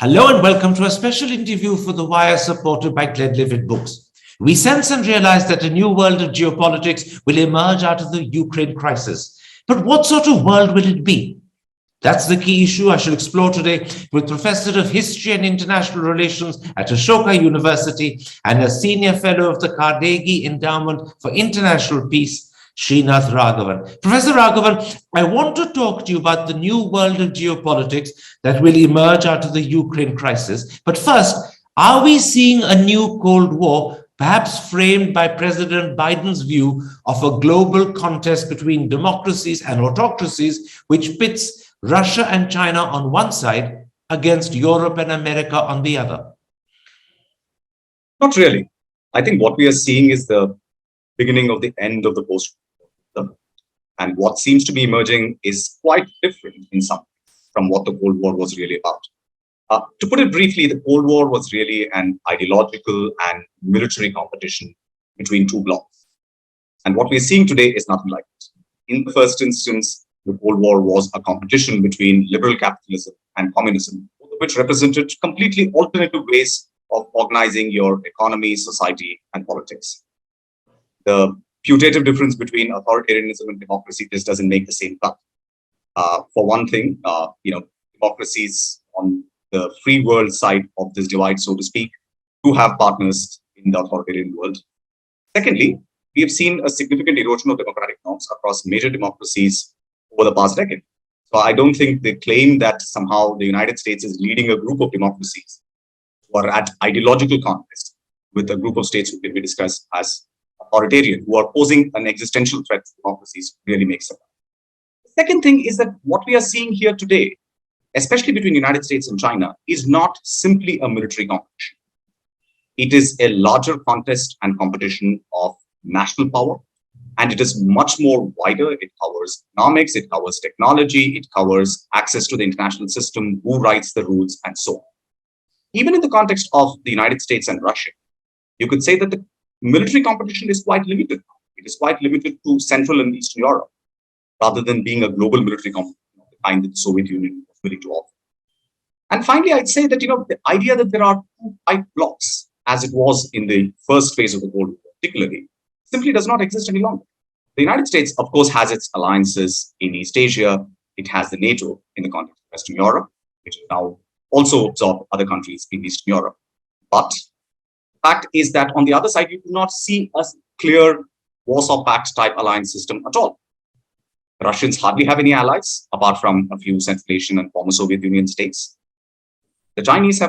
Hello and welcome to a special interview for The Wire supported by Glenlivet Books. We sense and realize that a new world of geopolitics will emerge out of the Ukraine crisis. But what sort of world will it be? That's the key issue I shall explore today with Professor of History and International Relations at Ashoka University and a Senior Fellow of the Carnegie Endowment for International Peace, Srinath Raghavan. Professor Raghavan, I want to talk to you about the new world of geopolitics that will emerge out of the Ukraine crisis. But first, are we seeing a new Cold War, perhaps framed by President Biden's view of a global contest between democracies and autocracies, which pits Russia and China on one side against Europe and America on the other? Not really. I think what we are seeing is the beginning of the end of the post-war. And what seems to be emerging is quite different in some ways from what the Cold War was really about. To put it briefly, the Cold War was really an ideological and military competition between two blocs. And what we're seeing today is nothing like it. In the first instance, the Cold War was a competition between liberal capitalism and communism, both of which represented completely alternative ways of organizing your economy, society, and politics. The putative difference between authoritarianism and democracy just doesn't make the same cut. For one thing, democracies on the free world side of this divide, so to speak, do have partners in the authoritarian world. Secondly, we have seen a significant erosion of democratic norms across major democracies over the past decade. So I don't think the claim that somehow the United States is leading a group of democracies who are at ideological contest with a group of states who can be discussed as authoritarian, who are posing an existential threat to democracies, really makes sense. The second thing is that what we are seeing here today, especially between the United States and China, is not simply a military competition. It is a larger contest and competition of national power, and it is much more wider. It covers economics, it covers technology, it covers access to the international system, who writes the rules, and so on. Even in the context of the United States and Russia, you could say that the military competition is quite limited. It is quite limited to Central and Eastern Europe, rather than being a global military competition of the kind that the Soviet Union was willing to offer. And finally, I'd say that the idea that there are two tight blocks, as it was in the first phase of the Cold War, particularly, simply does not exist any longer. The United States, of course, has its alliances in East Asia. It has the NATO in the context of Western Europe, which now also absorb other countries in Eastern Europe. But fact is that on the other side, you do not see a clear Warsaw Pact type alliance system at all. The Russians hardly have any allies, apart from a few Central Asian and former Soviet Union states. The Chinese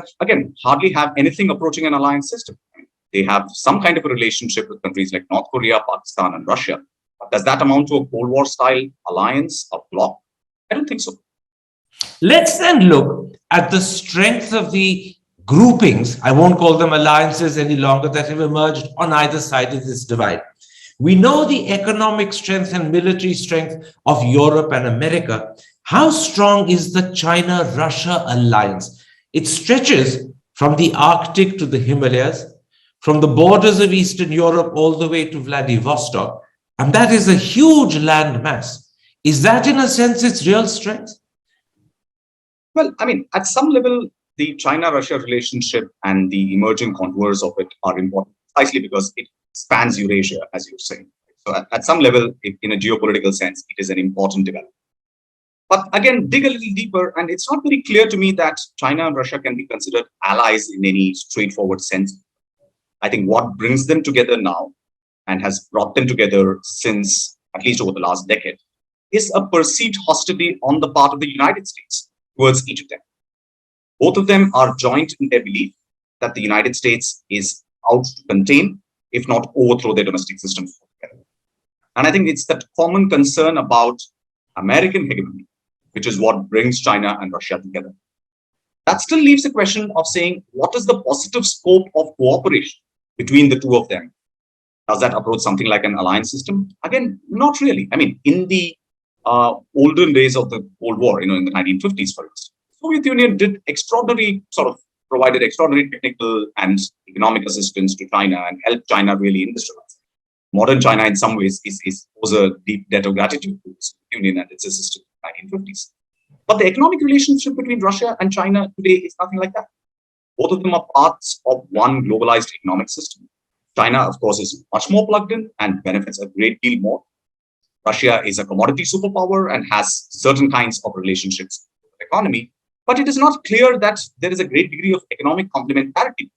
hardly have anything approaching an alliance system. They have some kind of a relationship with countries like North Korea, Pakistan, and Russia. But does that amount to a Cold War style alliance, a bloc? I don't think so. Let's then look at the strength of the groupings, I won't call them alliances any longer, that have emerged on either side of this divide. We know the economic strength and military strength of Europe and America. How strong is the China-Russia alliance? It stretches from the Arctic to the Himalayas, from the borders of Eastern Europe all the way to Vladivostok, and that is a huge land mass. Is that, in a sense, its real strength? Well, at some level, the China-Russia relationship and the emerging contours of it are important, precisely because it spans Eurasia, as you're saying. So at some level, in a geopolitical sense, it is an important development. But again, dig a little deeper, and it's not very clear to me that China and Russia can be considered allies in any straightforward sense. I think what brings them together now, and has brought them together since at least over the last decade, is a perceived hostility on the part of the United States towards each of them. Both of them are joint in their belief that the United States is out to contain, if not overthrow, their domestic systems altogether. And I think it's that common concern about American hegemony, which is what brings China and Russia together. That still leaves the question of saying, what is the positive scope of cooperation between the two of them? Does that approach something like an alliance system? Again, not really. In the olden days of the Cold War, in the 1950s, for instance, Soviet Union provided extraordinary technical and economic assistance to China and helped China really industrialize. Modern China, in some ways, owes a deep debt of gratitude to the Soviet Union and its assistance in the 1950s. But the economic relationship between Russia and China today is nothing like that. Both of them are parts of one globalized economic system. China, of course, is much more plugged in and benefits a great deal more. Russia is a commodity superpower and has certain kinds of relationships with the economy, but it is not clear that there is a great degree of economic complementarity,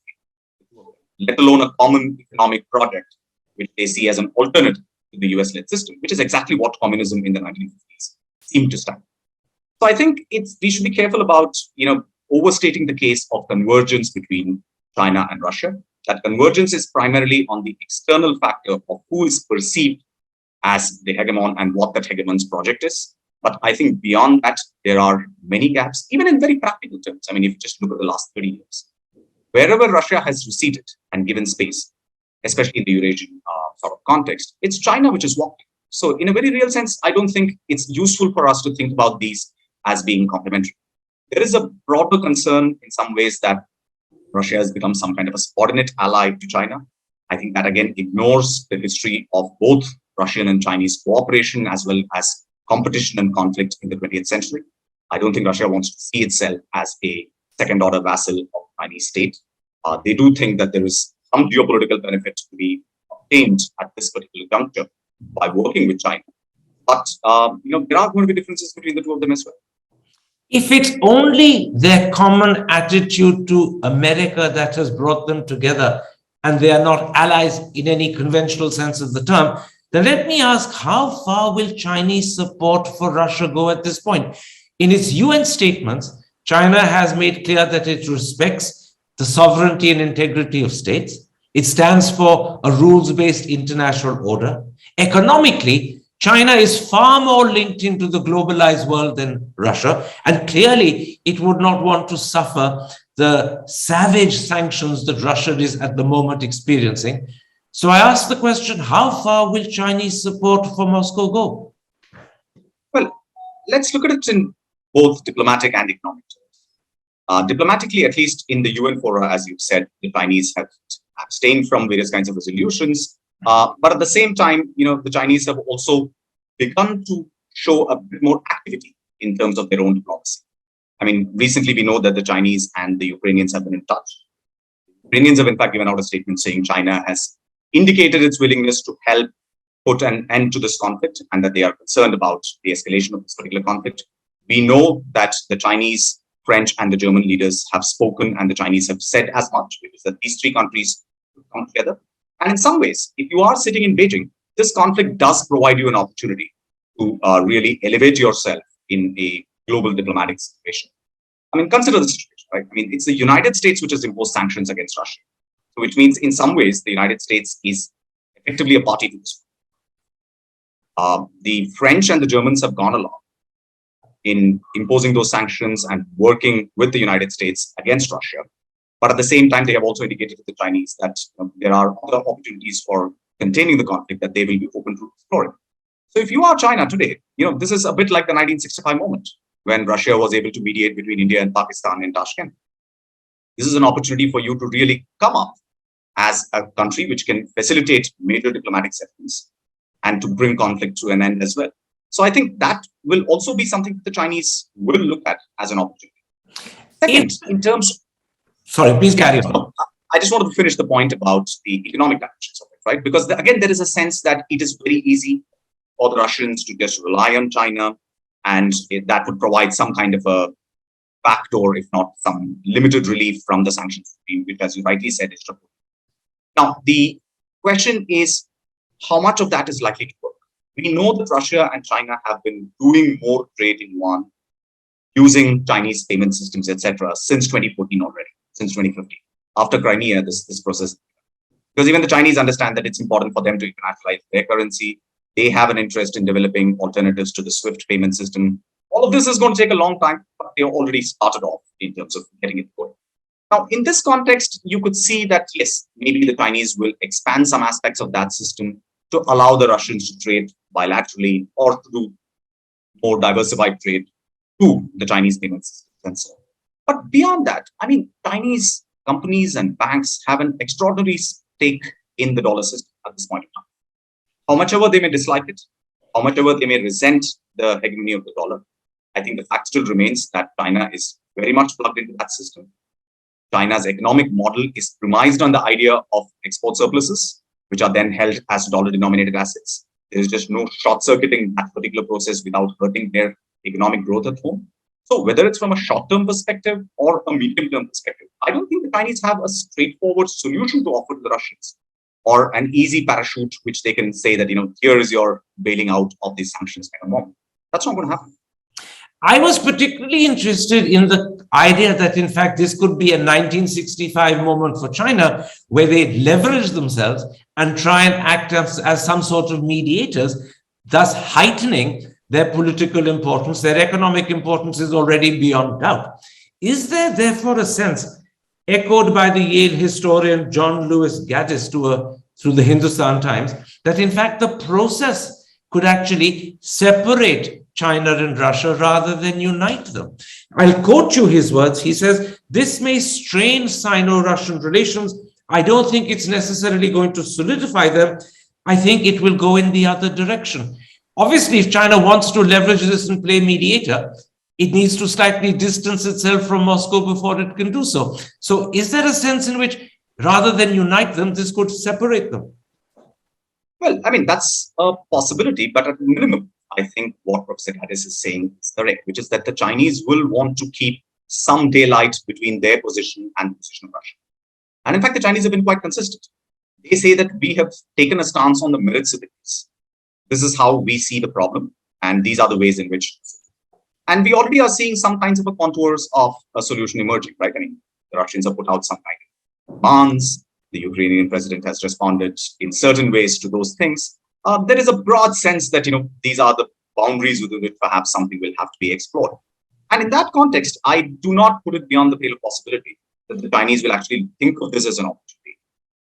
let alone a common economic project, which they see as an alternative to the US-led system, which is exactly what communism in the 1950s seemed to stand. So I think we should be careful about, overstating the case of convergence between China and Russia. That convergence is primarily on the external factor of who is perceived as the hegemon and what that hegemon's project is. But I think beyond that, there are many gaps, even in very practical terms. I mean, if you just look at the last 30 years, wherever Russia has receded and given space, especially in the Eurasian sort of context, it's China which is walking. So in a very real sense, I don't think it's useful for us to think about these as being complementary. There is a broader concern in some ways that Russia has become some kind of a subordinate ally to China. I think that again ignores the history of both Russian and Chinese cooperation as well as competition and conflict in the 20th century. I don't think Russia wants to see itself as a second-order vassal of the Chinese state. They do think that there is some geopolitical benefit to be obtained at this particular juncture by working with China. But there are going to be differences between the two of them as well. If it's only their common attitude to America that has brought them together, and they are not allies in any conventional sense of the term, then let me ask, how far will Chinese support for Russia go at this point? In its UN statements, China has made clear that it respects the sovereignty and integrity of states. It stands for a rules-based international order. Economically, China is far more linked into the globalized world than Russia, and clearly it would not want to suffer the savage sanctions that Russia is at the moment experiencing. So I ask the question, how far will Chinese support for Moscow go? Well, let's look at it in both diplomatic and economic terms. Diplomatically, at least in the UN fora, as you said, the Chinese have abstained from various kinds of resolutions. But at the same time, the Chinese have also begun to show a bit more activity in terms of their own diplomacy. I mean, recently we know that the Chinese and the Ukrainians have been in touch. The Ukrainians have in fact given out a statement saying China has indicated its willingness to help put an end to this conflict and that they are concerned about the escalation of this particular conflict. We know that the Chinese, French, and the German leaders have spoken, and the Chinese have said as much, which is that these three countries will come together. And in some ways, if you are sitting in Beijing, this conflict does provide you an opportunity to really elevate yourself in a global diplomatic situation. I mean, consider the situation, right? I mean, it's the United States which has imposed sanctions against Russia, so which means in some ways the United States is effectively a party to this. The French and the Germans have gone along in imposing those sanctions and working with the United States against Russia. But at the same time, they have also indicated to the Chinese that there are other opportunities for containing the conflict that they will be open to exploring. So if you are China today, this is a bit like the 1965 moment when Russia was able to mediate between India and Pakistan in Tashkent. This is an opportunity for you to really come up as a country which can facilitate major diplomatic settlements and to bring conflict to an end as well. So I think that will also be something that the Chinese will look at as an opportunity. Second, in terms... Sorry, please carry on. I just wanted to finish the point about the economic dimensions of it, right? Because again, there is a sense that it is very easy for the Russians to just rely on China, and that would provide some kind of a backdoor, if not some limited relief from the sanctions regime, which, as you rightly said, is trouble. Now, the question is, how much of that is likely to work? We know that Russia and China have been doing more trade in yuan, using Chinese payment systems, etc., since 2014 already, since 2015. After Crimea, this process, because even the Chinese understand that it's important for them to internationalize their currency. They have an interest in developing alternatives to the SWIFT payment system. All of this is going to take a long time, but they already started off in terms of getting it going. Now, in this context, you could see that, yes, maybe the Chinese will expand some aspects of that system to allow the Russians to trade bilaterally or to do more diversified trade to the Chinese payment systems and so on. But beyond that, I mean, Chinese companies and banks have an extraordinary stake in the dollar system at this point in time. How much ever they may dislike it, how much ever they may resent the hegemony of the dollar, I think the fact still remains that China is very much plugged into that system. China's economic model is premised on the idea of export surpluses, which are then held as dollar-denominated assets. There is just no short-circuiting that particular process without hurting their economic growth at home. So whether it's from a short-term perspective or a medium-term perspective, I don't think the Chinese have a straightforward solution to offer to the Russians or an easy parachute which they can say that, here is your bailing out of these sanctions kind of moment. That's not going to happen. I was particularly interested in the idea that, in fact, this could be a 1965 moment for China, where they leverage themselves and try and act as some sort of mediators, thus heightening their political importance. Their economic importance is already beyond doubt. Is there, therefore, a sense, echoed by the Yale historian John Lewis Gaddis through the Hindustan Times, that, in fact, the process could actually separate China and Russia rather than unite them? I'll quote you his words. He says, "This may strain Sino-Russian relations. I don't think it's necessarily going to solidify them. I think it will go in the other direction." Obviously, if China wants to leverage this and play mediator, it needs to slightly distance itself from Moscow before it can do so. So is there a sense in which, rather than unite them, this could separate them? Well, that's a possibility, but at minimum, I think what Professor Gaddis is saying is correct, which is that the Chinese will want to keep some daylight between their position and the position of Russia. And in fact, the Chinese have been quite consistent. They say that we have taken a stance on the merits of the case. This is how we see the problem, and these are the ways in which. And we already are seeing some kinds of contours of a solution emerging, right? The Russians have put out some kind of demands. The Ukrainian president has responded in certain ways to those things. There is a broad sense that, these are the boundaries within which perhaps something will have to be explored. And in that context, I do not put it beyond the pale of possibility that the Chinese will actually think of this as an opportunity.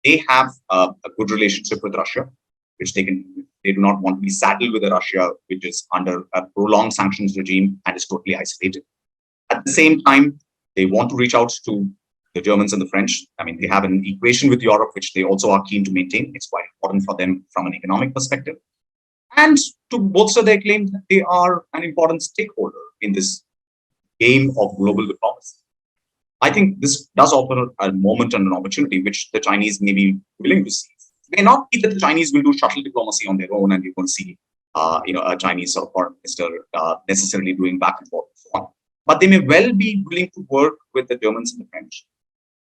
They have a good relationship with Russia, which they do not want to be saddled with a Russia which is under a prolonged sanctions regime and is totally isolated. At the same time, they want to reach out to the Germans and the French. They have an equation with Europe, which they also are keen to maintain. It's quite important for them from an economic perspective. And to bolster their claim that they are an important stakeholder in this game of global diplomacy. I think this does offer a moment and an opportunity which the Chinese may be willing to seize. It may not be that the Chinese will do shuttle diplomacy on their own and you're going to see a Chinese sort of foreign minister necessarily doing back and forth and so on. But they may well be willing to work with the Germans and the French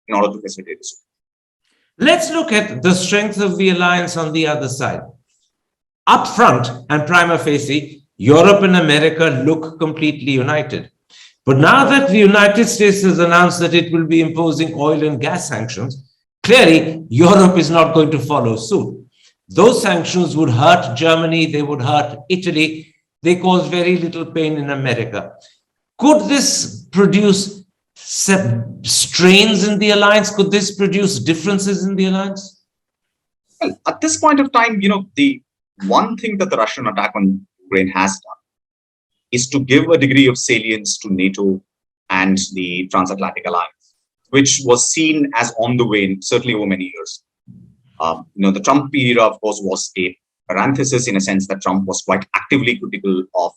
in order to facilitate this. Let's look at the strength of the alliance on the other side. Up front and prima facie, Europe and America look completely united. But now that the United States has announced that it will be imposing oil and gas sanctions, clearly Europe is not going to follow suit. Those sanctions would hurt Germany, they would hurt Italy, they cause very little pain in America. Could this produce strains in the alliance? Could this produce differences in the alliance? Well, at this point of time, the one thing that the Russian attack on Ukraine has done is to give a degree of salience to NATO and the transatlantic alliance, which was seen as on the wane, certainly over many years. The Trump era, of course, was a parenthesis in a sense that Trump was quite actively critical of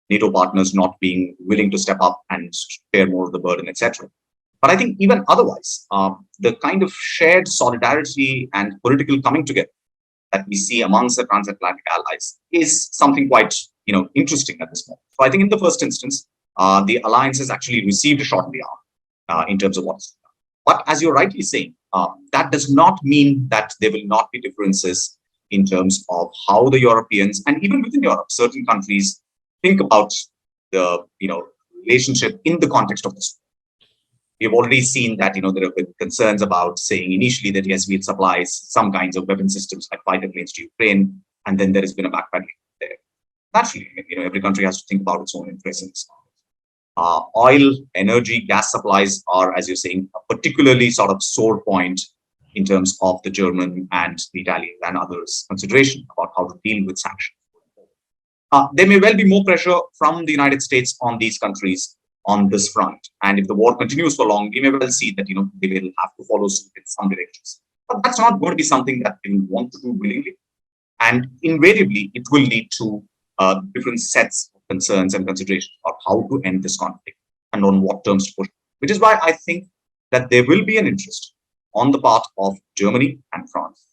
NATO partners not being willing to step up and share more of the burden, etc. But I think even otherwise, the kind of shared solidarity and political coming together that we see amongst the transatlantic allies is something quite, interesting at this moment. So I think in the first instance, the alliance has actually received a shot in the arm in terms of what's done. But as you're rightly saying, that does not mean that there will not be differences in terms of how the Europeans and even within Europe, certain countries think about the relationship in the context of this. We have already seen that there have been concerns about saying initially that yes, we'd supply some kinds of weapon systems like fighter planes to Ukraine, and then there has been a backpedaling there. Naturally, every country has to think about its own interests in this context. Oil, energy, gas supplies are, as you're saying, a particularly sort of sore point in terms of the German and the Italian and others' consideration about how to deal with sanctions. There may well be more pressure from the United States on these countries on this front. And if the war continues for long, we may well see that, they will have to follow suit in some directions. But that's not going to be something that they will want to do willingly. And invariably, it will lead to different sets of concerns and considerations about how to end this conflict and on what terms to push. Which is why I think that there will be an interest on the part of Germany and France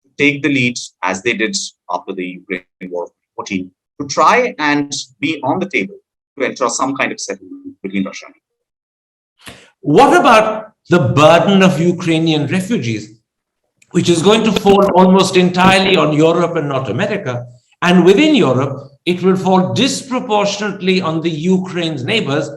to take the lead as they did after the Ukraine war of 2014 to try and be on the table to ensure some kind of settlement between Russia and Ukraine. What about the burden of Ukrainian refugees, which is going to fall almost entirely on Europe and not America? And within Europe, it will fall disproportionately on the Ukraine's neighbors,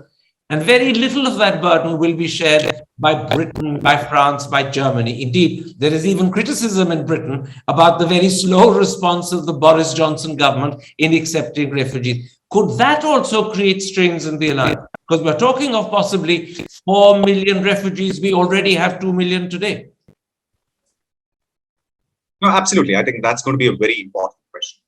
and very little of that burden will be shared by Britain, by France, by Germany. Indeed, there is even criticism in Britain about the very slow response of the Boris Johnson government in accepting refugees. Could that also create strains in the alliance? Because we're talking of possibly 4 million refugees. We already have 2 million today. No, absolutely. I think that's going to be a very important question.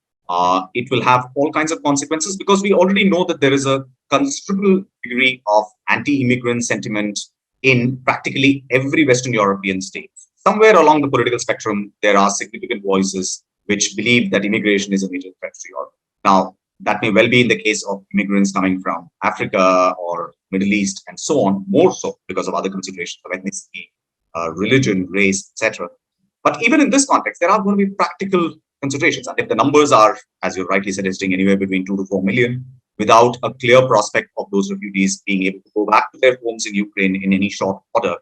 It will have all kinds of consequences because we already know that there is a considerable degree of anti-immigrant sentiment in practically every Western European state. Somewhere along the political spectrum, there are significant voices which believe that immigration is a major threat to Europe. Now, that may well be in the case of immigrants coming from Africa or Middle East and so on, more so because of other considerations of ethnicity, religion, race, etc. But even in this context, there are going to be practical considerations. And if the numbers are, as you're rightly suggesting, anywhere between 2 to 4 million, without a clear prospect of those refugees being able to go back to their homes in Ukraine in any short order,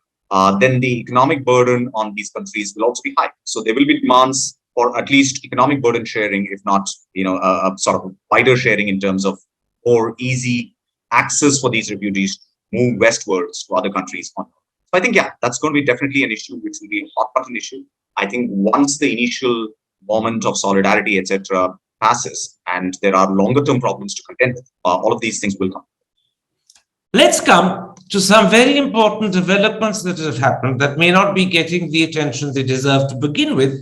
then the economic burden on these countries will also be high. So there will be demands for at least economic burden sharing, if not, a sort of wider sharing in terms of more easy access for these refugees to move westwards to other countries. So I think, yeah, that's going to be definitely an issue, which will be a hot button issue. I think once the initial moment of solidarity, etc., passes, and there are longer term problems to contend with, all of these things will come. Let's come to some very important developments that have happened that may not be getting the attention they deserve. To begin with,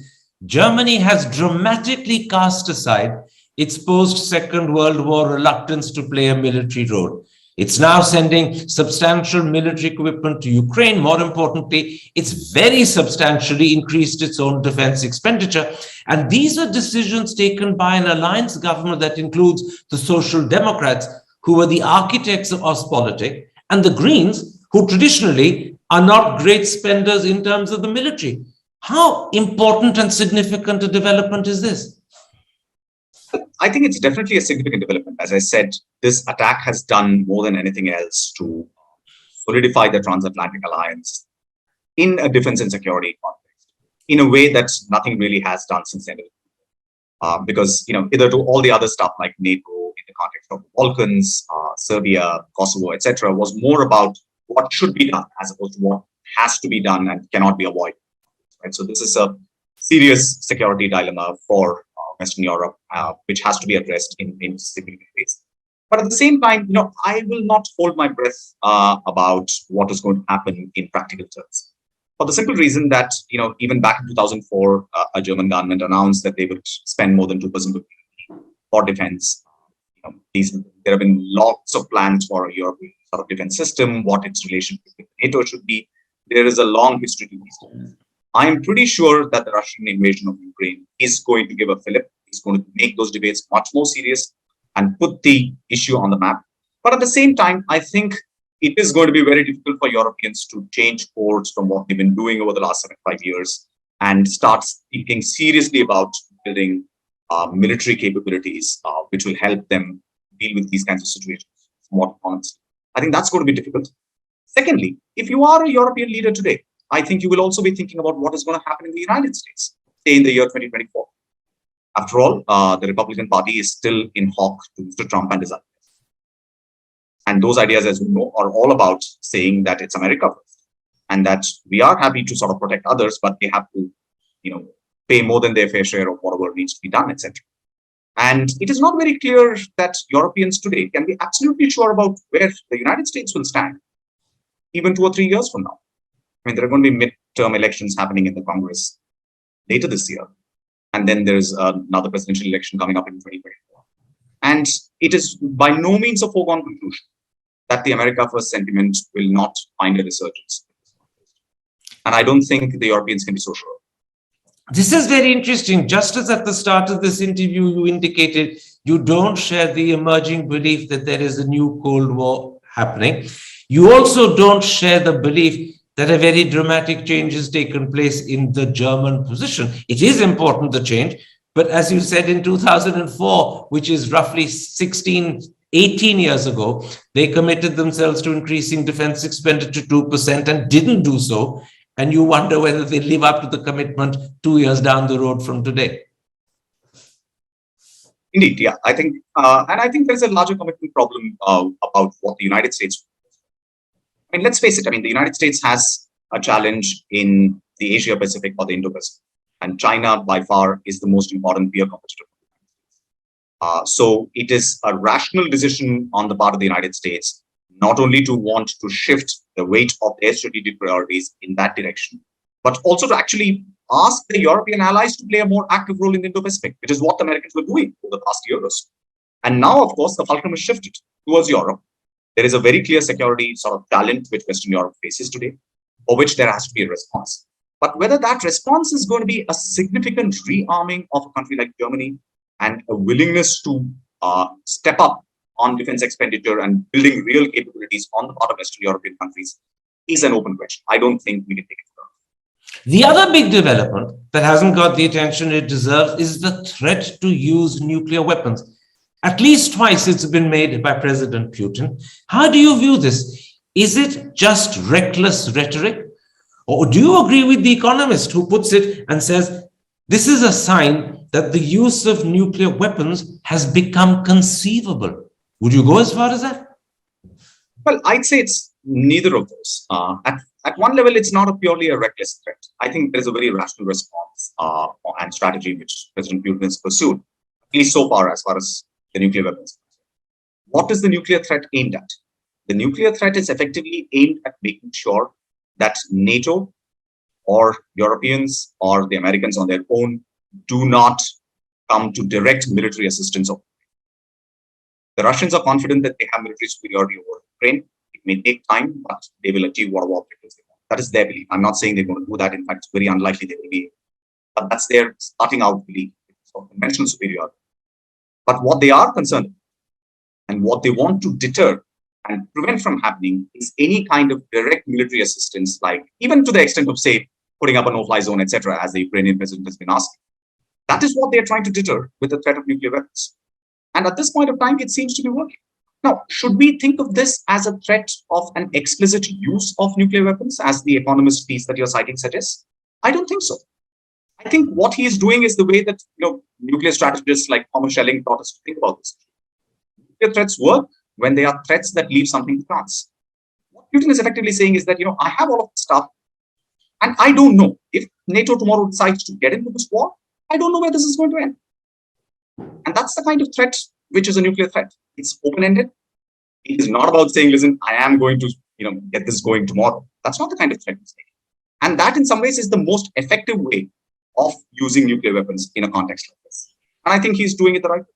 Germany has dramatically cast aside its post-Second World War reluctance to play a military role. It's now sending substantial military equipment to Ukraine. More importantly, it's very substantially increased its own defense expenditure. And these are decisions taken by an alliance government that includes the Social Democrats, who were the architects of Ostpolitik, and the Greens, who traditionally are not great spenders in terms of the military. How important and significant a development is this? I think it's definitely a significant development. As I said, this attack has done more than anything else to solidify the transatlantic alliance in a defense and security context in a way that nothing really has done since then. Because, either to all the other stuff like NATO in the context of the Balkans, Serbia, Kosovo, etc., was more about what should be done as opposed to what has to be done and cannot be avoided. Right? So this is a serious security dilemma for Western Europe, which has to be addressed in significant ways. But at the same time, I will not hold my breath about what is going to happen in practical terms. For the simple reason that, even back in 2004, a German government announced that they would spend more than 2% of GDP for defense. There have been lots of plans for a European sort of defense system, what its relationship with NATO should be. There is a long history to these. I am pretty sure that the Russian invasion of Ukraine is going to give a fillip. It's going to make those debates much more serious and put the issue on the map. But at the same time, I think it is going to be very difficult for Europeans to change course from what they've been doing over the last 75 years and start thinking seriously about building military capabilities, which will help them deal with these kinds of situations more honestly. I think that's going to be difficult. Secondly, if you are a European leader today, I think you will also be thinking about what is going to happen in the United States, say in the year 2024. After all, the Republican Party is still in hock to Mr. Trump and his ideas. And those ideas, as we know, are all about saying that it's America first and that we are happy to sort of protect others, but they have to, pay more than their fair share of whatever needs to be done, etc. And it is not very clear that Europeans today can be absolutely sure about where the United States will stand, even 2 or 3 years from now. There are going to be midterm elections happening in the Congress later this year. And then there's another presidential election coming up in 2024. And it is by no means a foregone conclusion that the America First sentiment will not find a resurgence. And I don't think the Europeans can be so sure. This is very interesting. Just as at the start of this interview, you indicated You don't share the emerging belief that there is a new Cold War happening. You also don't share the belief that a very dramatic change has taken place in the German position. It is important, the change, but as you said, in 2004, which is roughly 18 years ago, they committed themselves to increasing defense expenditure to 2% and didn't do so. And you wonder whether they live up to the commitment 2 years down the road from today. Indeed, yeah. I think, and I think there's a larger commitment problem about what the United States. I mean, let's face it. I mean, the United States has a challenge in the Asia Pacific or the Indo-Pacific, and China by far is the most important peer competitor. So it is a rational decision on the part of the United States not only to want to shift the weight of their strategic priorities in that direction, but also to actually ask the European allies to play a more active role in the Indo-Pacific, which is what the Americans were doing over the past year or so. And now, of course, the fulcrum is shifted towards Europe. There is a very clear security sort of challenge which Western Europe faces today, for which there has to be a response. But whether that response is going to be a significant rearming of a country like Germany and a willingness to step up on defense expenditure and building real capabilities on the part of Western European countries is an open question. I don't think we can take it further. The other big development that hasn't got the attention it deserves is the threat to use nuclear weapons. At least twice it's been made by President Putin. How do you view this? Is it just reckless rhetoric? Or do you agree with The Economist, who puts it and says, this is a sign that the use of nuclear weapons has become conceivable? Would you go as far as that? Well, I'd say it's neither of those. At one level, it's not purely a reckless threat. I think there's a very rational response and strategy which President Putin has pursued, at least so far as the nuclear weapons. What is the nuclear threat aimed at? The nuclear threat is effectively aimed at making sure that NATO or Europeans or the Americans on their own do not come to direct military assistance. The Russians are confident that they have military superiority over Ukraine. It may take time, but they will achieve whatever objectives they want. That is their belief. I'm not saying they're going to do that. In fact, it's very unlikely they will be. But that's their starting out belief of conventional superiority. But what they are concerned about and what they want to deter and prevent from happening is any kind of direct military assistance, like even to the extent of, say, putting up a no-fly zone, etc., as the Ukrainian president has been asking. That is what they're trying to deter with the threat of nuclear weapons. And at this point of time, it seems to be working. Now, should we think of this as a threat of an explicit use of nuclear weapons, as the Economist piece that you're citing suggests? I don't think so. I think what he is doing is the way that nuclear strategists like Thomas Schelling taught us to think about this. Nuclear threats work when they are threats that leave something to chance. What Putin is effectively saying is that, I have all of this stuff, and I don't know if NATO tomorrow decides to get into this war. I don't know where this is going to end. And that's the kind of threat which is a nuclear threat. It's open-ended. It is not about saying, listen, I am going to get this going tomorrow. That's not the kind of threat he's taking. And that in some ways is the most effective way of using nuclear weapons in a context like this. And I think he's doing it the right way.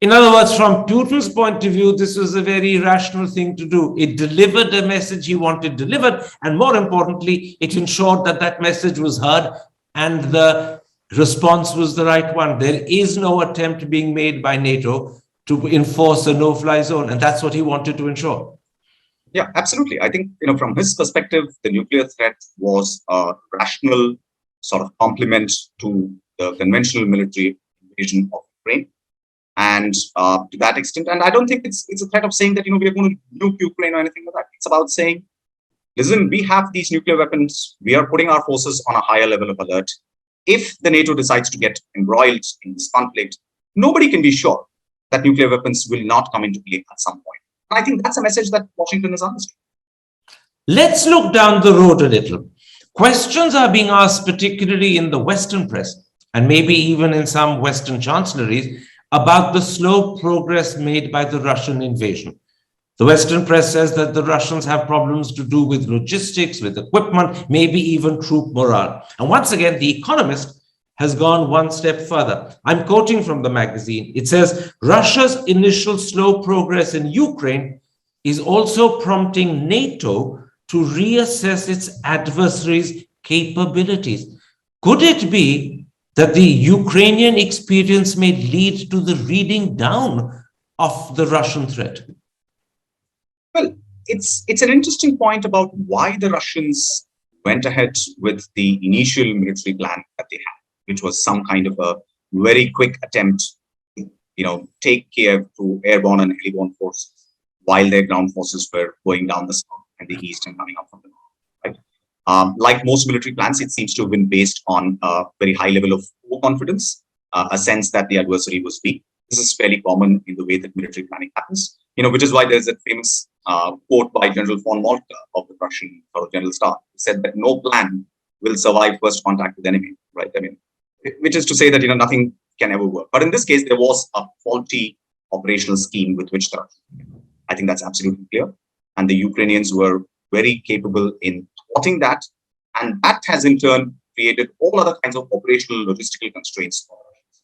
In other words, from Putin's point of view, this was a very rational thing to do. It delivered a message he wanted delivered. And more importantly, it ensured that that message was heard and the response was the right one. There is no attempt being made by NATO to enforce a no-fly zone. And that's what he wanted to ensure. Yeah, absolutely. I think, from his perspective, the nuclear threat was a rational sort of complement to the conventional military invasion of Ukraine. And to that extent, and I don't think it's a threat of saying that, we are going to nuke Ukraine or anything like that. It's about saying, listen, we have these nuclear weapons. We are putting our forces on a higher level of alert. If the NATO decides to get embroiled in this conflict, nobody can be sure that nuclear weapons will not come into play at some point. And I think that's a message that Washington has understood. Let's look down the road a little. Questions are being asked, particularly in the Western press, and maybe even in some Western chancelleries, about the slow progress made by the Russian invasion. The Western press says that the Russians have problems to do with logistics, with equipment, maybe even troop morale. And once again, The Economist has gone one step further. I'm quoting from the magazine. It says, Russia's initial slow progress in Ukraine is also prompting NATO to reassess its adversaries' capabilities. Could it be that the Ukrainian experience may lead to the reading down of the Russian threat? Well, it's an interesting point about why the Russians went ahead with the initial military plan that they had, which was some kind of a very quick attempt to, take Kiev through airborne and airborne forces while their ground forces were going down the south and the east and coming up from the north. Right? Like most military plans, it seems to have been based on a very high level of overconfidence, a sense that the adversary was weak. This is fairly common in the way that military planning happens, which is why there's a famous quote by General von Moltke of the Russian General Staff, who said that no plan will survive first contact with enemy, right? Which is to say that, nothing can ever work. But in this case, there was a faulty operational scheme with which I think that's absolutely clear. And the Ukrainians were very capable in thwarting that. And that has in turn created all other kinds of operational logistical constraints for the Russians.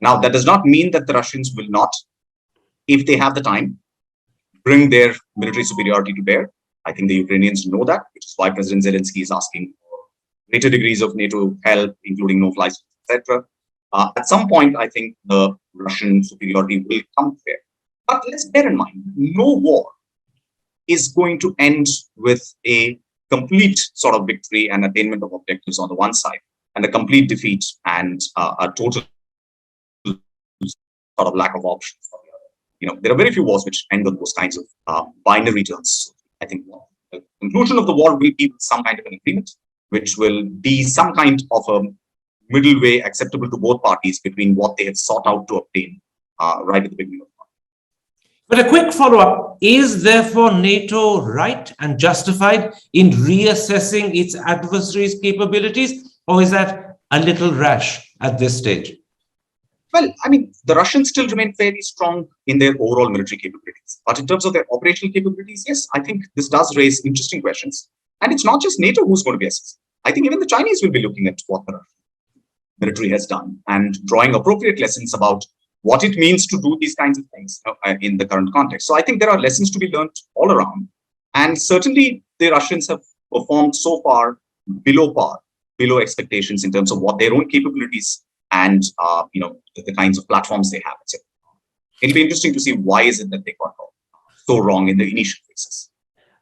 Now, that does not mean that the Russians will not, if they have the time, bring their military superiority to bear. I think the Ukrainians know that, which is why President Zelensky is asking for greater degrees of NATO help, including no-fly zones, etc. At some point, I think the Russian superiority will come to bear. But let's bear in mind, no war is going to end with a complete sort of victory and attainment of objectives on the one side, and a complete defeat and a total sort of lack of options on the other. There are very few wars which end on those kinds of binary terms. I think the conclusion of the war will be some kind of an agreement, which will be some kind of a middle way acceptable to both parties between what they had sought out to obtain right at the beginning of the war. But a quick follow-up, is therefore NATO right and justified in reassessing its adversaries' capabilities, or is that a little rash at this stage? Well, the Russians still remain fairly strong in their overall military capabilities. But in terms of their operational capabilities, yes, I think this does raise interesting questions. And it's not just NATO who's going to be assessing. I think even the Chinese will be looking at what the Russian military has done and drawing appropriate lessons about what it means to do these kinds of things in the current context. So I think there are lessons to be learned all around. And certainly the Russians have performed so far below par, below expectations in terms of what their own capabilities and the kinds of platforms they have, etc. It'll be interesting to see why is it that they got so wrong in the initial phases.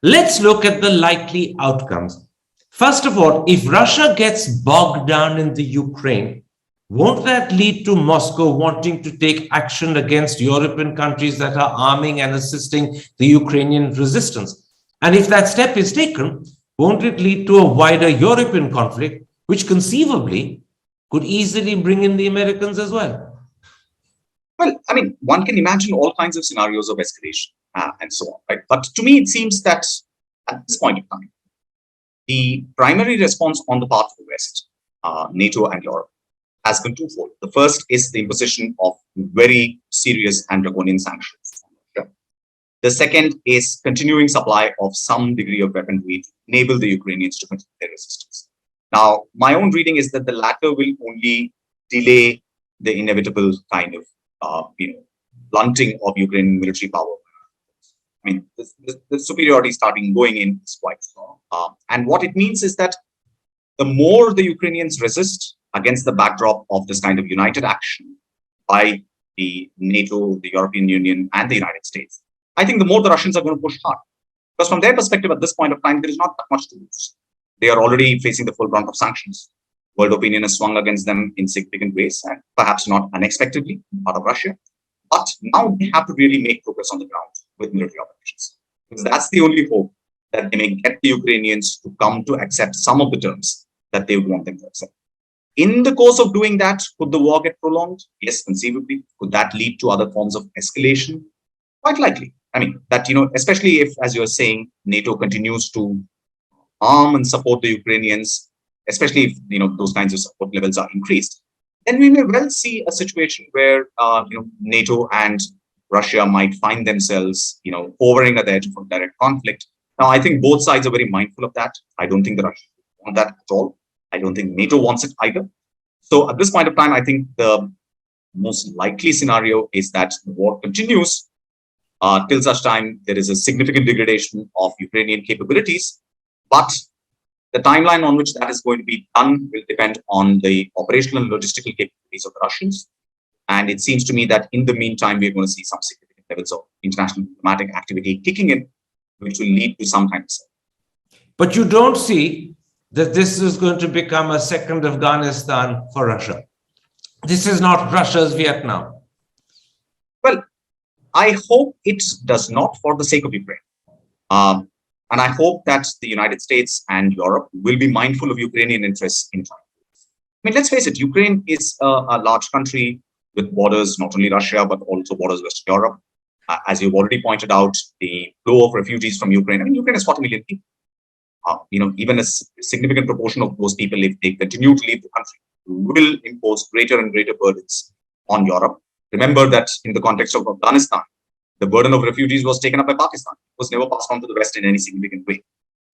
Let's look at the likely outcomes. First of all, if Russia gets bogged down in the Ukraine, won't that lead to Moscow wanting to take action against European countries that are arming and assisting the Ukrainian resistance? And if that step is taken, won't it lead to a wider European conflict, which conceivably could easily bring in the Americans as well? Well, one can imagine all kinds of scenarios of escalation and so on, right? But to me, it seems that at this point in time, the primary response on the part of the West, NATO and Europe, has been twofold. The first is the imposition of very serious and draconian sanctions. The second is continuing supply of some degree of weaponry to enable the Ukrainians to continue their resistance. Now, my own reading is that the latter will only delay the inevitable kind of blunting of Ukrainian military power. The superiority starting going in is quite strong. And what it means is that the more the Ukrainians resist against the backdrop of this kind of united action by the NATO, the European Union, and the United States, I think the more the Russians are going to push hard. Because from their perspective at this point of time, there is not that much to lose. They are already facing the full brunt of sanctions. World opinion has swung against them in significant ways, and perhaps not unexpectedly, out of Russia. But now they have to really make progress on the ground with military operations. Because that's the only hope that they may get the Ukrainians to come to accept some of the terms that they would want them to accept. In the course of doing that, could the war get prolonged? Yes, conceivably. Could that lead to other forms of escalation? Quite likely. Especially if, as you're saying, NATO continues to arm and support the Ukrainians, especially if, those kinds of support levels are increased, then we may well see a situation where, NATO and Russia might find themselves, hovering at the edge of a direct conflict. Now, I think both sides are very mindful of that. I don't think the Russians want that at all. I don't think NATO wants it either. So at this point of time, I think the most likely scenario is that the war continues till such time there is a significant degradation of Ukrainian capabilities, but The timeline on which that is going to be done will depend on the operational and logistical capabilities of the Russians. And it seems to me that in the meantime, we're going to see some significant levels of international diplomatic activity kicking in, which will lead to some kind of settlement. But you don't see that this is going to become a second Afghanistan for Russia. This is not Russia's Vietnam. Well, I hope it does not for the sake of Ukraine. And I hope that the United States and Europe will be mindful of Ukrainian interests in China. I mean, let's face it, Ukraine is a large country with borders, not only Russia, but also borders Western Europe. As you've already pointed out, the flow of refugees from Ukraine, I mean, Ukraine is 40 million people. Even a significant proportion of those people, if they continue to leave the country, will impose greater and greater burdens on Europe. Remember that in the context of Afghanistan, the burden of refugees was taken up by Pakistan. It was never passed on to the West in any significant way.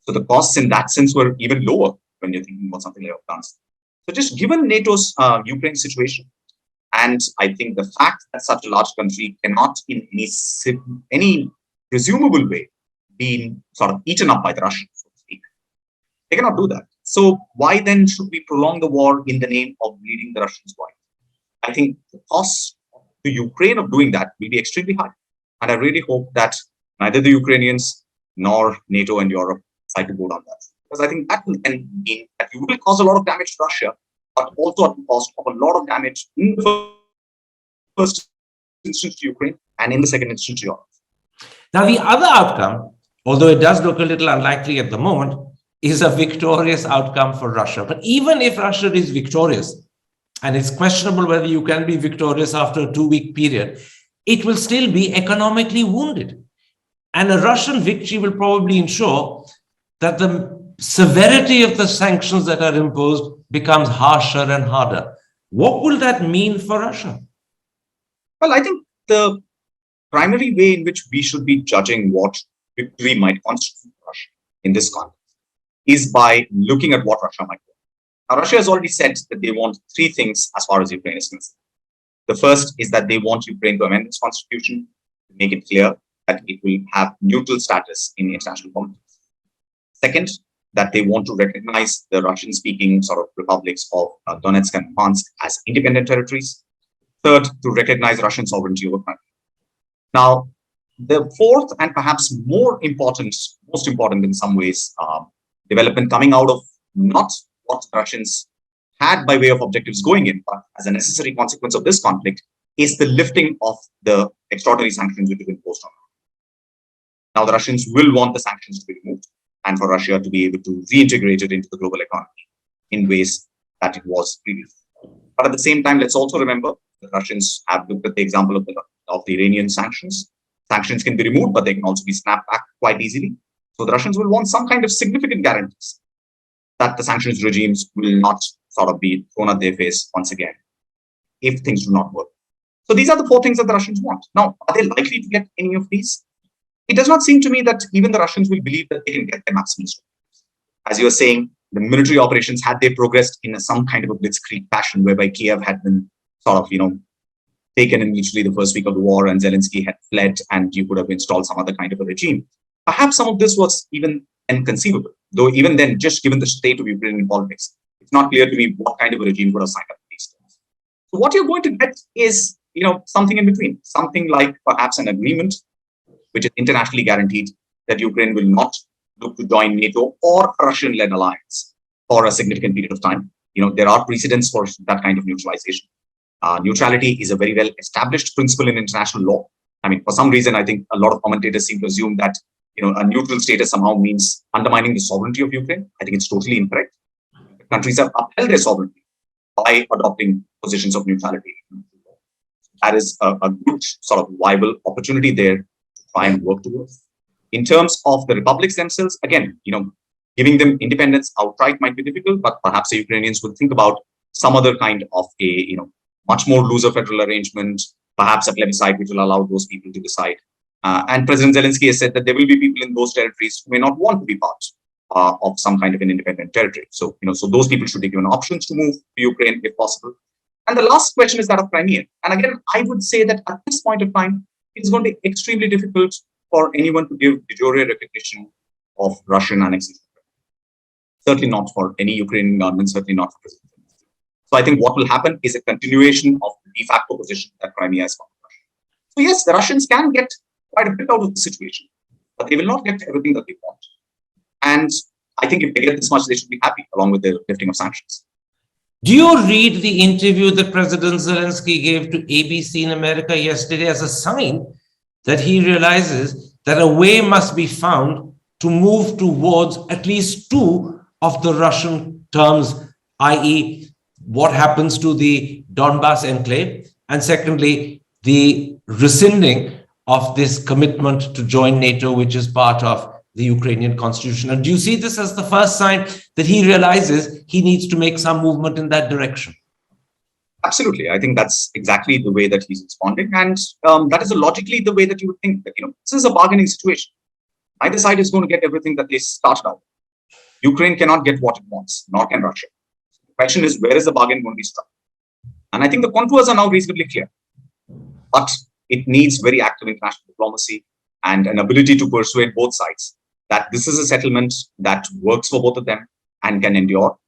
So the costs in that sense were even lower when you're thinking about something like Afghanistan. So just given NATO's Ukraine situation, and I think the fact that such a large country cannot in any presumable way be sort of eaten up by the Russians, so to speak, they cannot do that. So why then should we prolong the war in the name of bleeding the Russians white? I think the cost to Ukraine of doing that will be extremely high. And I really hope that neither the Ukrainians nor NATO and Europe decide to go down that. Because I think that will then mean that you will cause a lot of damage to Russia, but also at the cost of a lot of damage in the first instance to Ukraine and in the second instance to Europe. Now, the other outcome, although it does look a little unlikely at the moment, is a victorious outcome for Russia. But even if Russia is victorious, and it's questionable whether you can be victorious after a 2-week period, it will still be economically wounded. And a Russian victory will probably ensure that the severity of the sanctions that are imposed becomes harsher and harder. What will that mean for Russia? Well, I think the primary way in which we should be judging what victory might constitute for Russia in this context is by looking at what Russia might do. Now, Russia has already said that they want 3 things as far as Ukraine is concerned. The first is that they want Ukraine to amend its constitution to make it clear that it will have neutral status in international politics. Second, that they want to recognize the Russian-speaking sort of republics of Donetsk and Luhansk as independent territories. Third, to recognize Russian sovereignty over Crimea. Now, the fourth and perhaps most important in some ways, development coming out of not what the Russians had by way of objectives going in, but as a necessary consequence of this conflict, is the lifting of the extraordinary sanctions which have been imposed on them. Now, the Russians will want the sanctions to be removed and for Russia to be able to reintegrate it into the global economy in ways that it was previously. But at the same time, let's also remember the Russians have looked at the example of the Iranian sanctions. Sanctions can be removed, but they can also be snapped back quite easily. So the Russians will want some kind of significant guarantees that the sanctions regimes will not sort of be thrown at their face once again if things do not work. So these are the 4 things that the Russians want. Now, are they likely to get any of these? It does not seem to me that even the Russians will believe that they can get their maximum. As you were saying, the military operations, had they progressed in some kind of a blitzkrieg fashion, whereby Kiev had been sort of, taken immediately the first week of the war and Zelensky had fled and you could have installed some other kind of a regime. Perhaps some of this was even inconceivable, though even then, just given the state of Ukrainian politics, it's not clear to me what kind of a regime would have signed up for these terms. So what you're going to get is, something in between, something like perhaps an agreement which is internationally guaranteed that Ukraine will not look to join NATO or a Russian-led alliance for a significant period of time. There are precedents for that kind of neutralization. Neutrality is a very well-established principle in international law. I mean, for some reason, I think a lot of commentators seem to assume that a neutral status somehow means undermining the sovereignty of Ukraine. I think it's totally incorrect. Countries have upheld their sovereignty by adopting positions of neutrality. That is a good sort of viable opportunity there to try and work towards. In terms of the republics themselves, again, giving them independence outright might be difficult, but perhaps the Ukrainians will think about some other kind of a, much more looser federal arrangement, perhaps a plebiscite which will allow those people to decide. And President Zelensky has said that there will be people in those territories who may not want to be part of some kind of an independent territory. So, so those people should be given options to move to Ukraine if possible. And the last question is that of Crimea. And again, I would say that at this point of time, it's going to be extremely difficult for anyone to give de jure recognition of Russian annexation. Certainly not for any Ukrainian government, certainly not for President Zelensky. So I think what will happen is a continuation of the de facto position that Crimea is part of Russia. So yes, the Russians can get quite a bit out of the situation, but they will not get everything that they want. And I think if they get this much, they should be happy, along with the lifting of sanctions. Do you read the interview that President Zelensky gave to ABC in America yesterday as a sign that he realizes that a way must be found to move towards at least two of the Russian terms, i.e., what happens to the Donbas enclave, and secondly, the rescinding of this commitment to join NATO, which is part of the Ukrainian constitution? And do you see this as the first sign that he realizes he needs to make some movement in that direction? Absolutely. I think that's exactly the way that he's responding. And that is logically the way that you would think that, this is a bargaining situation. Neither side is going to get everything that they started out. Ukraine cannot get what it wants, nor can Russia. The question is, where is the bargain going to be struck? And I think the contours are now reasonably clear. But it needs very active international diplomacy and an ability to persuade both sides that this is a settlement that works for both of them and can endure,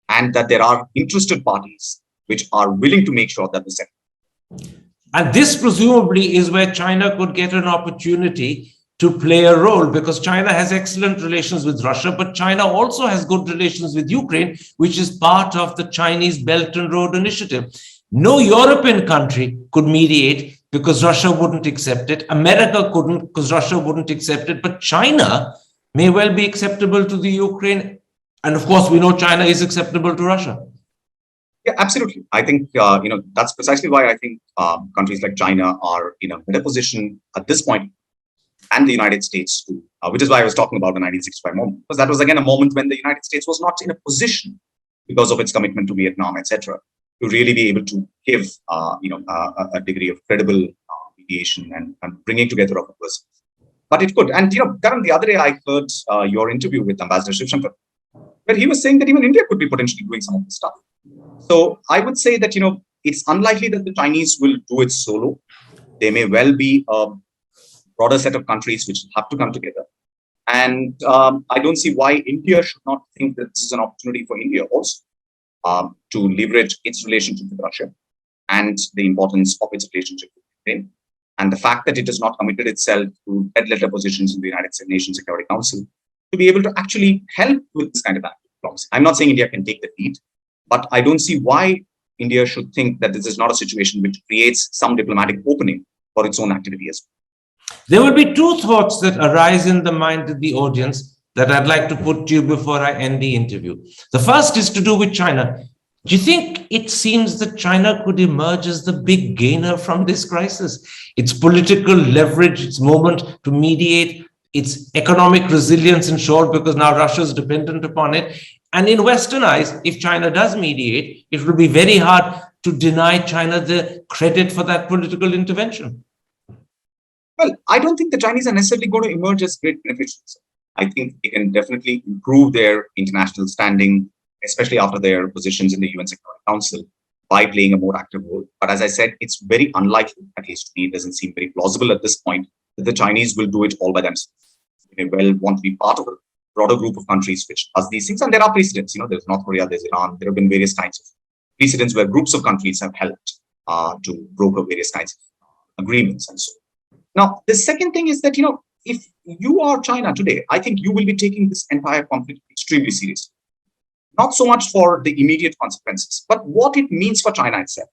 and that there are interested parties which are willing to make sure that the settlement. And this presumably is where China could get an opportunity to play a role, because China has excellent relations with Russia, but China also has good relations with Ukraine, which is part of the Chinese Belt and Road Initiative. No European country could mediate because Russia wouldn't accept it. America couldn't because Russia wouldn't accept it. But China may well be acceptable to the Ukraine. And of course, we know China is acceptable to Russia. Yeah, absolutely. I think, that's precisely why I think countries like China are in a better position at this point, and the United States too, which is why I was talking about the 1965 moment, because that was again a moment when the United States was not in a position, because of its commitment to Vietnam, etc., to really be able to give, a degree of credible mediation and bringing together of a person. But it could. And, Karan, the other day I heard your interview with Ambassador Shivshankar, where he was saying that even India could be potentially doing some of this stuff. So I would say that, it's unlikely that the Chinese will do it solo. There may well be a broader set of countries which have to come together. And I don't see why India should not think that this is an opportunity for India also to leverage its relationship with Russia and the importance of its relationship with Ukraine. And the fact that it has not committed itself to red letter positions in the United Nations Security Council to be able to actually help with this kind of active diplomacy. I'm not saying India can take the lead, but I don't see why India should think that this is not a situation which creates some diplomatic opening for its own activity as well. There will be two thoughts that arise in the mind of the audience that I'd like to put to you before I end the interview. The first is to do with China. Do you think it seems that China could emerge as the big gainer from this crisis? Its political leverage, its moment to mediate, its economic resilience ensured because now Russia is dependent upon it. And in Western eyes, if China does mediate, it will be very hard to deny China the credit for that political intervention. Well, I don't think the Chinese are necessarily going to emerge as great beneficiaries. I think they can definitely improve their international standing, especially after their positions in the UN Security Council, by playing a more active role. But as I said, it's very unlikely, at least to me, it doesn't seem very plausible at this point, that the Chinese will do it all by themselves. They may well want to be part of a broader group of countries which does these things. And there are precedents, there's North Korea, there's Iran, there have been various kinds of precedents where groups of countries have helped to broker various kinds of agreements and so on. Now, the second thing is that, if you are China today, I think you will be taking this entire conflict extremely seriously. Not so much for the immediate consequences, but what it means for China itself.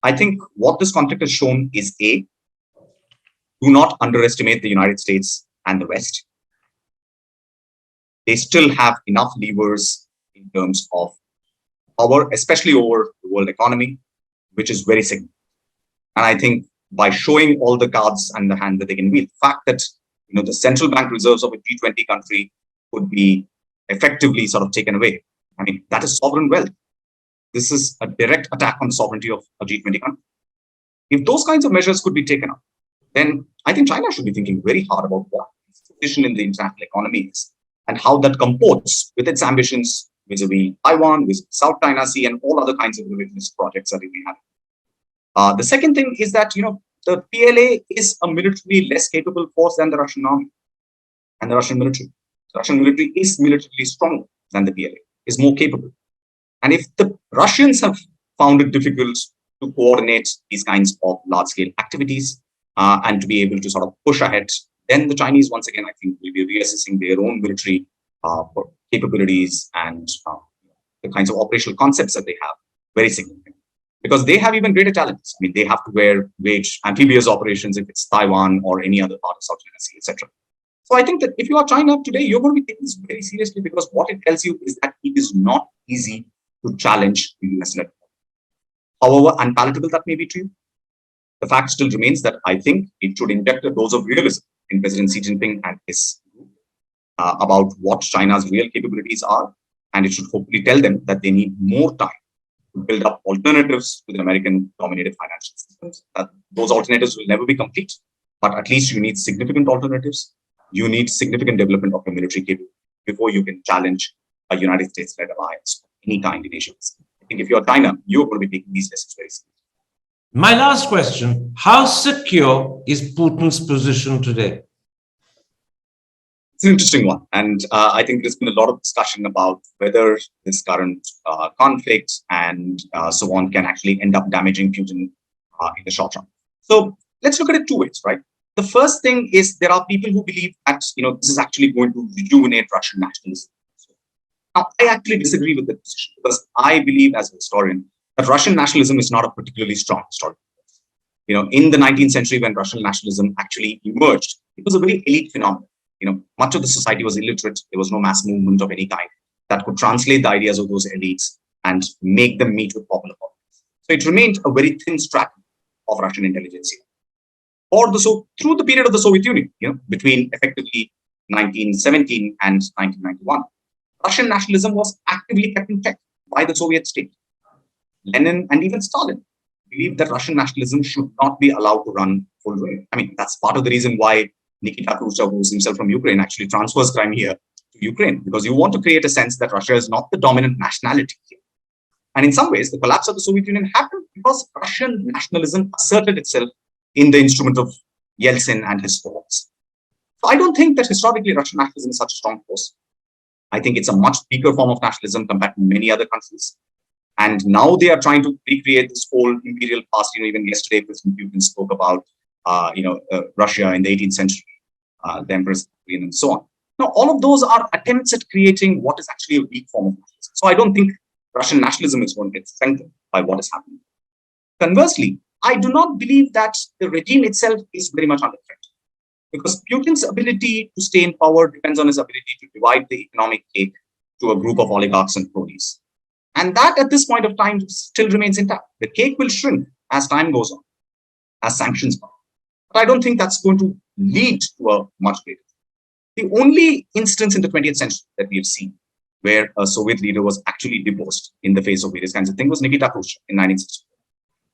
I think what this conflict has shown is A, do not underestimate the United States and the West. They still have enough levers in terms of power, especially over the world economy, which is very significant. And I think by showing all the cards and the hand that they can wield, the fact that the central bank reserves of a G20 country could be effectively sort of taken away. I mean, that is sovereign wealth. This is a direct attack on the sovereignty of a G20 country. If those kinds of measures could be taken up, then I think China should be thinking very hard about what its position in the international economy is and how that comports with its ambitions vis-a-vis Taiwan, with South China Sea, and all other kinds of revisionist projects that we may have. The second thing is that, the PLA is a militarily less capable force than the Russian army and the Russian military. The Russian military is militarily stronger. than the PLA, is more capable. And if the Russians have found it difficult to coordinate these kinds of large-scale activities and to be able to sort of push ahead, then the Chinese, once again, I think, will be reassessing their own military capabilities and the kinds of operational concepts that they have very significant. Because they have even greater challenges. I mean, they have to wage amphibious operations if it's Taiwan or any other part of South China Sea, etc. So I think that if you are China today, you're going to be taking this very seriously, because what it tells you is that it is not easy to challenge the US network. However unpalatable that may be to you, the fact still remains that I think it should inject a dose of realism in President Xi Jinping and his group about what China's real capabilities are, and it should hopefully tell them that they need more time to build up alternatives to the American-dominated financial systems. Those alternatives will never be complete, but at least you need significant alternatives. You need significant development of your military capability before you can challenge a United States-led alliance of any kind in Asia. I think if you're China, you're going to be taking these lessons very seriously. My last question, how secure is Putin's position today? It's an interesting one. And I think there's been a lot of discussion about whether this current conflict and so on can actually end up damaging Putin in the short run. So let's look at it two ways, right? The first thing is there are people who believe that this is actually going to rejuvenate Russian nationalism. Now, I actually disagree with that position, because I believe as a historian that Russian nationalism is not a particularly strong historical force. In the 19th century, when Russian nationalism actually emerged, it was a very elite phenomenon. Much of the society was illiterate. There was no mass movement of any kind that could translate the ideas of those elites and make them meet with popular politics. So it remained a very thin stratum of Russian intelligentsia. Through the period of the Soviet Union, between effectively 1917 and 1991, Russian nationalism was actively kept in check by the Soviet state. Lenin and even Stalin believed that Russian nationalism should not be allowed to run full reign. I mean, that's part of the reason why Nikita Khrushchev, who is himself from Ukraine, actually transfers Crimea to Ukraine, because you want to create a sense that Russia is not the dominant nationality here. And in some ways, the collapse of the Soviet Union happened because Russian nationalism asserted itself in the instrument of Yeltsin and his force. So I don't think that historically Russian nationalism is such a strong force. I think it's a much weaker form of nationalism compared to many other countries. And now they are trying to recreate this whole imperial past. Even yesterday, President Putin spoke about, Russia in the 18th century, the Empress, and so on. Now, all of those are attempts at creating what is actually a weak form of nationalism. So I don't think Russian nationalism is going to get strengthened by what is happening. Conversely, I do not believe that the regime itself is very much under threat, because Putin's ability to stay in power depends on his ability to divide the economic cake to a group of oligarchs and cronies. And that at this point of time still remains intact. The cake will shrink as time goes on, as sanctions come. But I don't think that's going to lead to a much greater. The only instance in the 20th century that we have seen where a Soviet leader was actually deposed in the face of various kinds of things was Nikita Khrushchev in 1964,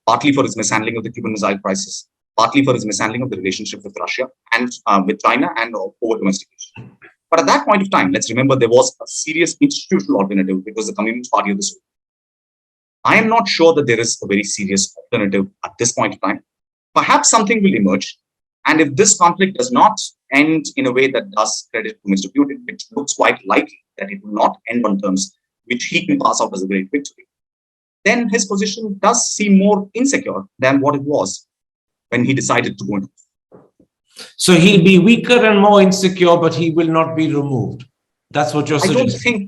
partly for his mishandling of the Cuban Missile Crisis, partly for his mishandling of the relationship with Russia and with China and over domestication. But at that point of time, let's remember there was a serious institutional alternative. It was the Communist Party of the Soviet. I am not sure that there is a very serious alternative at this point of time. Perhaps something will emerge. And if this conflict does not end in a way that does credit to Mr. Putin, which looks quite likely that it will not end on terms which he can pass off as a great victory, then his position does seem more insecure than what it was when he decided to go into. So he'll be weaker and more insecure, but he will not be removed. That's what you're suggesting.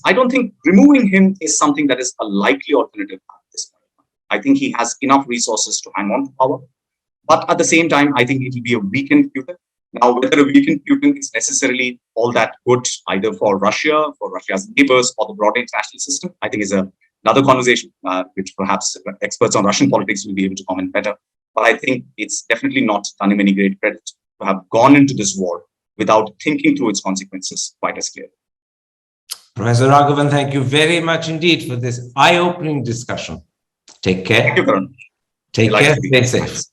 I don't think removing him is something that is a likely alternative at this point. I think he has enough resources to hang on to power. But at the same time, I think it will be a weakened Putin. Now, whether a weakened Putin is necessarily all that good, either for Russia, for Russia's neighbors, or the broader international system, I think is another conversation, which perhaps experts on Russian politics will be able to comment better. But I think it's definitely not done him any great credit to have gone into this war without thinking through its consequences quite as clearly. Professor Raghavan, thank you very much indeed for this eye-opening discussion. Take care. Thank you, Karan. Take care. Stay safe.